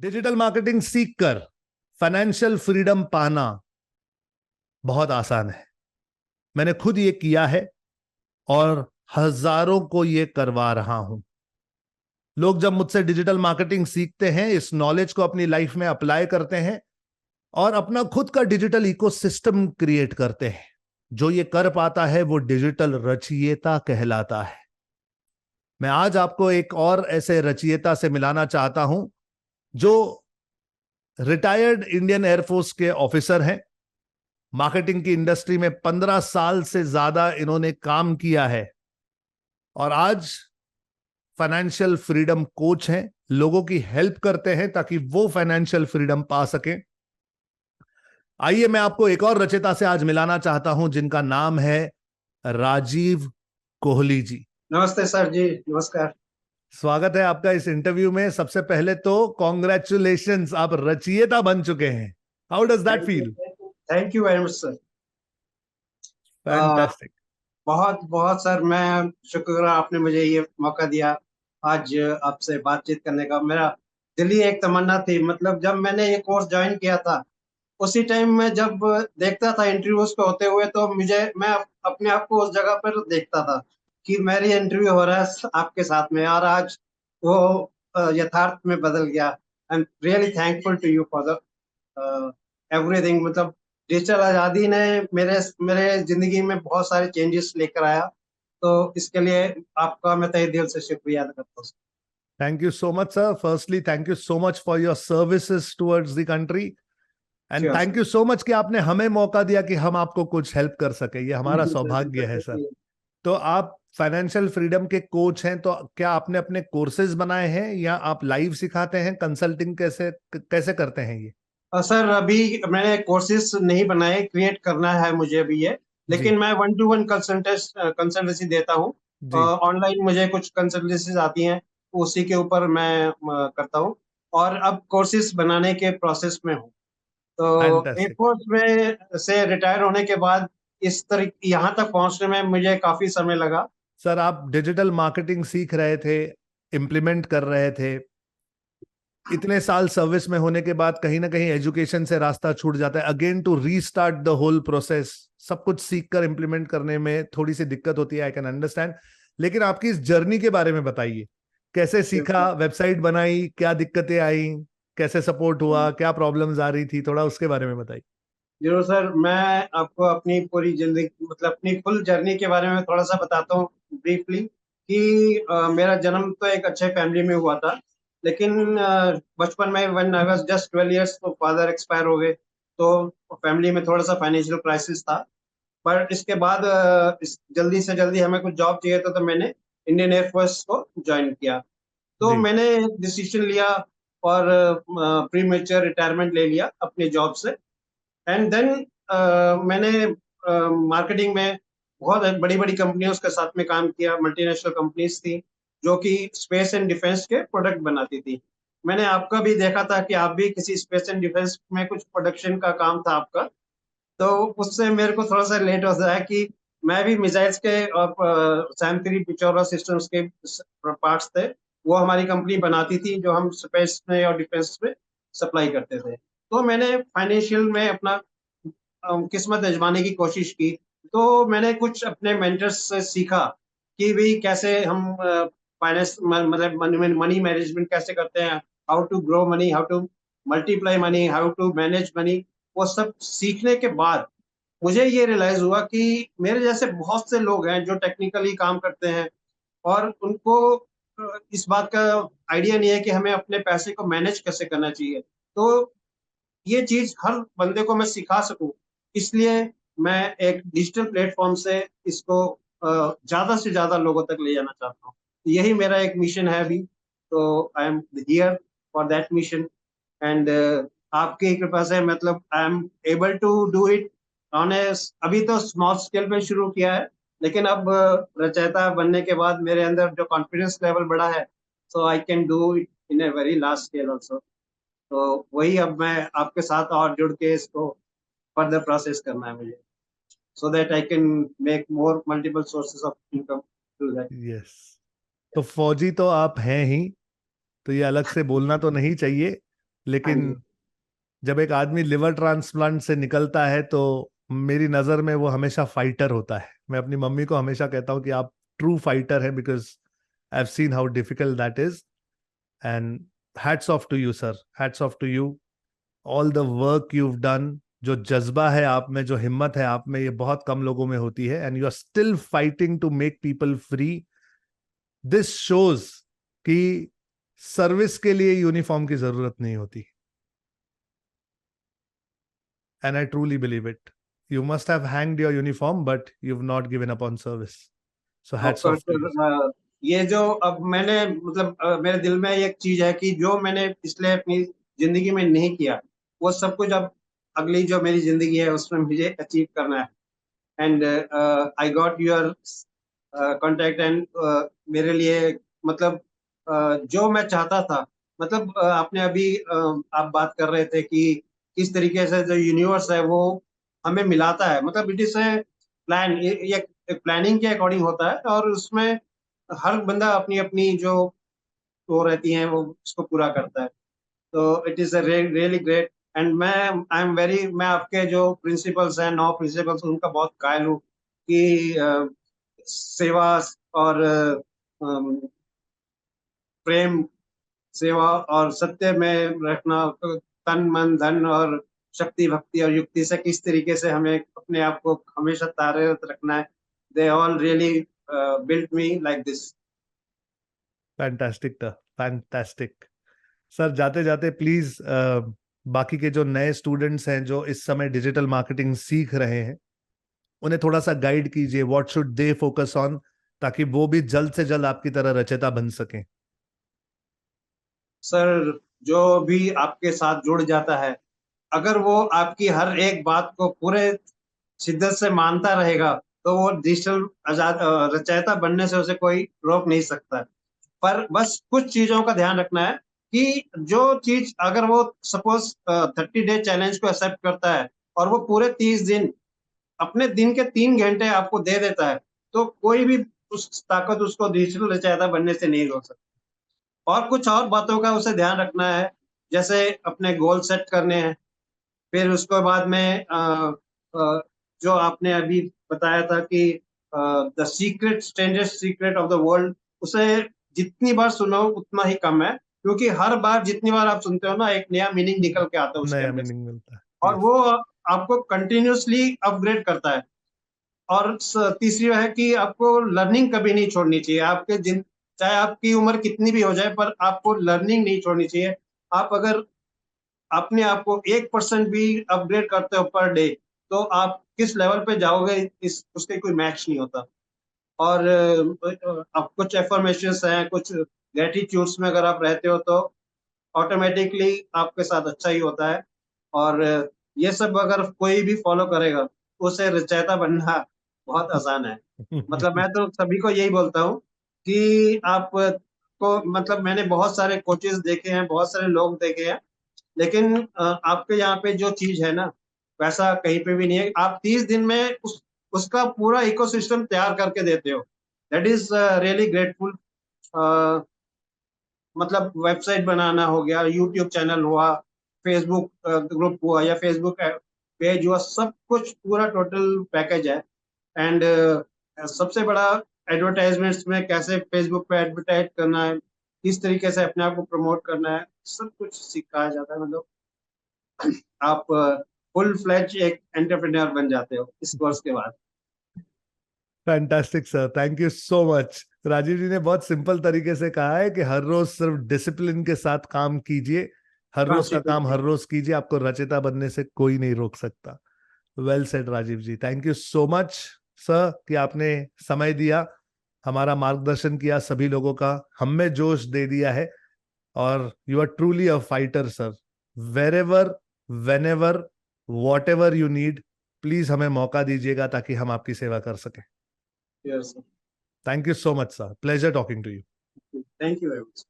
Digital marketing सीखकर financial freedom पाना बहुत आसान है। मैंने खुद ये किया है और हजारों को ये करवा रहा हूं। लोग जब मुझसे डिजिटल मार्केटिंग सीखते हैं, इस नॉलेज को अपनी लाइफ में अप्लाई करते हैं और अपना खुद का डिजिटल इकोसिस्टम क्रिएट करते हैं। जो ये कर पाता है वो डिजिटल रचयिता कहलाता है। मैं आज आपको एक और ऐसे रचयिता से मिलाना चाहता हूं जो रिटायर्ड इंडियन एयरफोर्स के ऑफिसर हैं। मार्केटिंग की इंडस्ट्री में 15 साल से ज्यादा इन्होंने काम किया है और आज फाइनेंशियल फ्रीडम कोच हैं। लोगों की हेल्प करते हैं ताकि वो फाइनेंशियल फ्रीडम पा सकें। आइए मैं आपको एक और रचयिता से आज मिलाना चाहता हूं जिनका नाम है राजीव कोहली जी। नमस्ते सर जी, नमस्कार। स्वागत है आपका इस इंटरव्यू में। सबसे पहले तो कॉन्ग्रेचुलेशंस, आप रचयिता बन चुके हैं। How does that feel? Thank you very much sir. Fantastic. बहुत बहुत सर, मैं शुक्र आपने मुझे ये मौका दिया आज आपसे बातचीत करने का। मेरा दिली एक तमन्ना थी, मतलब जब मैंने ये कोर्स ज्वाइन किया था उसी टाइम में जब देखता था इंटरव्यूज पे होते हुए, तो मैं अपने आप को उस जगह पर देखता था कि मेरी इंटरव्यू हो रहा है आपके साथ में, और आज वो यथार्थ में बदल गया। I am really thankful to you for the everything. मतलब डिजिटल आज़ादी ने मेरे मेरे जिंदगी में बहुत सारे चेंजेस लेकर आया, तो इसके लिए आपका मैं तहे दिल से शुक्रिया अदा करता हूँ। Thank you so much sir. Firstly thank you so much for your services towards the country and sure thank sir. You so much कि आपने हमें मौका दिया कि हम आपको कुछ हेल्प कर सके। ये हमारा बिल्कुल सर, सौभाग्य है सर। बिल्कुल। तो आप फाइनेंशियल फ्रीडम के कोच हैं, तो क्या आपने अपने कोर्सेज बनाए हैं या आप लाइव सिखाते हैं? कंसल्टिंग कैसे कैसे करते हैं ये? सर अभी मैंने कोर्सेज नहीं बनाए, क्रिएट करना है मुझे अभी ये। जी लेकिन मैं 1-to-1 कंसल्टेंसी देता हूँ। जी। ऑनलाइन मुझे कुछ कंसल्टेंसीज आती हैं, उसी के ऊपर मैं करता हूँ, और अब कोर्सेज बनाने के प्रोसेस में हूँ। तो फैंटास्टिक। एयरफोर्स में से रिटायर होने के बाद इस तरह यहाँ तक पहुँचने में मुझे काफी समय लगा। सर आप डिजिटल मार्केटिंग सीख रहे थे, इम्प्लीमेंट कर रहे थे। इतने साल सर्विस में होने के बाद कहीं ना कहीं एजुकेशन से रास्ता छूट जाता है। Again to restart the whole process, सब कुछ सीख कर इंप्लीमेंट करने में थोड़ी सी दिक्कत होती है। I can understand. लेकिन आपकी इस जर्नी के बारे में बताइए। कैसे सीखा, वेबसाइट बनाई, क्या दिक्कतें आई, कैसे सपोर्ट हुआ, क्या प्रॉब्लम्स आ रही थी, थोड़ा उसके बारे में बताइए। जरूर सर, मैं आपको अपनी पूरी जिंदगी, मतलब अपनी फुल जर्नी के बारे में थोड़ा सा बताता हूँ ब्रीफली। कि मेरा जन्म तो एक अच्छे फैमिली में हुआ था, लेकिन बचपन में when I was just 12 years तो फादर एक्सपायर हो गए। तो फैमिली में थोड़ा सा फाइनेंशियल क्राइसिस था। पर इसके बाद जल्दी से जल्दी हमें कुछ जॉब चाहिए था, तो मैंने इंडियन एयरफोर्स को ज्वाइन किया। तो जी मैंने डिसीजन लिया और प्री मेच्योर रिटायरमेंट ले लिया अपनी जॉब से। एंड देन मैंने मार्केटिंग में बहुत बड़ी बड़ी कंपनियों के साथ में काम किया। मल्टीनेशनल कंपनीज थी जो कि स्पेस एंड डिफेंस के प्रोडक्ट बनाती थी। मैंने आपका भी देखा था कि आप भी किसी स्पेस एंड डिफेंस में कुछ प्रोडक्शन का काम था आपका। तो उससे मेरे को थोड़ा सा लेट होता है कि मैं भी मिसाइल्स के और सैम-3 पिचौरा सिस्टम्स के पार्ट्स थे, वो हमारी कंपनी बनाती थी, जो हम स्पेस में और डिफेंस में सप्लाई करते थे। तो मैंने फाइनेंशियल में अपना किस्मत आजमाने की कोशिश की। तो मैंने कुछ अपने मेंटर्स से सीखा कि भाई कैसे हम फाइनेंस मतलब मनी मैनेजमेंट कैसे करते हैं, how to grow money, how to multiply money, how to manage money. वो सब सीखने के बाद मुझे ये रियलाइज हुआ कि मेरे जैसे बहुत से लोग हैं जो टेक्निकली काम करते हैं, और उनको इस बात का आइडिया नहीं है कि हमें अपने पैसे को मैनेज कैसे करना चाहिए। तो ये चीज हर बंदे को मैं सिखा सकूं, इसलिए मैं एक डिजिटल प्लेटफॉर्म से इसको ज्यादा से ज्यादा लोगों तक ले जाना चाहता हूँ। यही मेरा एक मिशन है अभी। तो I am here for that mission. And आपकी कृपा से मतलब I am able to do it on a, अभी तो स्मॉल स्केल पे शुरू किया है, लेकिन अब रचयिता बनने के बाद मेरे अंदर जो कॉन्फिडेंस लेवल बढ़ा है, so I can do it in a very large scale also. तो वही अब मैं आपके साथ और जुड़ के इसको फर्दर प्रोसेस करना है मुझे, so that I can make more multiple sources of income through that. Yes. तो फौजी तो आप हैं ही, तो ये अलग से बोलना तो नहीं चाहिए। लेकिन जब एक आदमी लिवर ट्रांसप्लांट से निकलता है तो मेरी नजर में वो हमेशा फाइटर होता है। मैं अपनी मम्मी को हमेशा कहता हूँ कि आप ट्रू फाइटर हैं, because I have seen how difficult that is. And hats off to you sir, hats off to you. All the work you've done, जो जज्बा है आप में, जो हिम्मत है आप में, ये बहुत कम लोगों में होती है। And you are still fighting to make people free. This shows कि सर्विस के लिए यूनिफॉर्म की जरूरत नहीं होती। And I truly believe it. You must have hanged your uniform but you have not given up on service. So hats off to you. ये जो अब मैंने मतलब मेरे दिल में एक चीज है कि जो मैंने पिछले अपनी जिंदगी में नहीं किया, वो सब कुछ अब अगली जो मेरी जिंदगी है उसमें मुझे अचीव करना है। And I got your contact and मेरे लिए मतलब जो मैं चाहता था, मतलब आपने अभी आप बात कर रहे थे कि किस तरीके से जो यूनिवर्स है वो हमें मिलाता है, मतलब इट इज ए प्लान, ये प्लानिंग के अकॉर्डिंग होता है और उसमें हर बंदा अपनी अपनी जो वो रहती है वो उसको पूरा करता है। तो it is really great. And मैं आपके जो प्रिंसिपल्स हैं, 9 प्रिंसिपल्स, उनका बहुत कायल हूँ कि सेवा और प्रेम, सेवा और सत्य में रखना, तन मन धन और शक्ति भक्ति और युक्ति से किस तरीके से हमें अपने आप को हमेशा कार्यरत रखना है। They all really built me like this. Fantastic था, फैंटास्टिक। सर जाते जाते प्लीज बाकी के जो नए स्टूडेंट्स हैं जो इस समय डिजिटल मार्केटिंग सीख रहे हैं, उन्हें थोड़ा सा गाइड कीजिए। What should they focus on, ताकि वो भी जल्द से जल्द आपकी तरह रचेता बन सकें। सर, जो भी आपके साथ जुड़ जाता है, अगर वो आपकी हर एक बात को पूरे शिद्दत से मानता रहेगा तो वो डिजिटल आजाद रचयिता बनने से उसे कोई रोक नहीं सकता। पर बस कुछ चीजों का ध्यान रखना है कि जो चीज अगर वो सपोज 30 डे चैलेंज को एक्सेप्ट करता है और वो पूरे 30 दिन अपने दिन के 3 घंटे आपको दे देता है, तो कोई भी उस ताकत उसको डिजिटल रचयिता बनने से नहीं रोक सकता। और कुछ और बातों का उसे ध्यान रखना है, जैसे अपने गोल सेट करने हैं। फिर उसके बाद में जो आपने अभी बताया था कि the secret, strangest secret of the world, उसे जितनी बार सुनो उतना ही कम है, क्योंकि हर बार जितनी बार आप सुनते हो ना, एक नया मीनिंग निकल के आता है उसके नया अंदर से, मीनिंग मिलता है। और यस। वो आपको कंटिन्यूसली अपग्रेड करता है। और तीसरी है कि आपको लर्निंग कभी नहीं छोड़नी चाहिए। चाहे आपकी उम्र कितनी भी हो जाए, पर आपको लर्निंग नहीं छोड़नी चाहिए। आप अगर अपने आप को 1% भी अपग्रेड करते हो पर डे, तो आप किस लेवल पे जाओगे इस उसके कोई मैच नहीं होता। और अब कुछ एफर्मेशंस हैं, कुछ ग्रेटिट्यूड्स में अगर आप रहते हो तो ऑटोमेटिकली आपके साथ अच्छा ही होता है। और ये सब अगर कोई भी फॉलो करेगा, उसे रचयिता बनना बहुत आसान है। मतलब मैं तो सभी को यही बोलता हूँ कि आप को मतलब मैंने बहुत सारे कोचेस देखे हैं, बहुत सारे लोग देखे हैं, लेकिन आपके यहाँ पे जो चीज है ना, वैसा कहीं पे भी नहीं है। आप 30 दिन में उसका पूरा इकोसिस्टम तैयार करके देते हो। That is really grateful. मतलब वेबसाइट बनाना हो गया, यूट्यूब चैनल हुआ, फेसबुक ग्रुप हुआ या फेसबुक पेज हुआ, सब कुछ पूरा टोटल पैकेज है। एंड सबसे बड़ा एडवर्टाइजमेंट्स में कैसे फेसबुक पे एडवर्टाइज करना है, किस तरीके से अपने आप को प्रमोट करना है, सब कुछ सिखाया जाता है। मतलब आप फुल फ्लेज एक एंटरप्रेन्योर बन जाते हो इस कोर्स के बाद। Fantastic sir, thank you so much. Rajeev ji ने बहुत सिंपल तरीके से कहा है कि हर रोज सिर्फ डिसिप्लिन के साथ काम कीजिए, हर रोज का काम हर रोज कीजिए, आपको रचयिता बनने से कोई नहीं रोक सकता। Well said Rajiv ji, thank you so much sir कि आपने समय दिया, हमारा मार्गदर्शन किया, सभी लोगों का हम में जोश दे दिया है। और you are truly a fighter sir. Wherever, whenever, whatever you need, please हमें मौका दीजिएगा ताकि हम आपकी सेवा कर सकें। Yes, Thank you so much, sir. Pleasure talking to you. Thank you very much.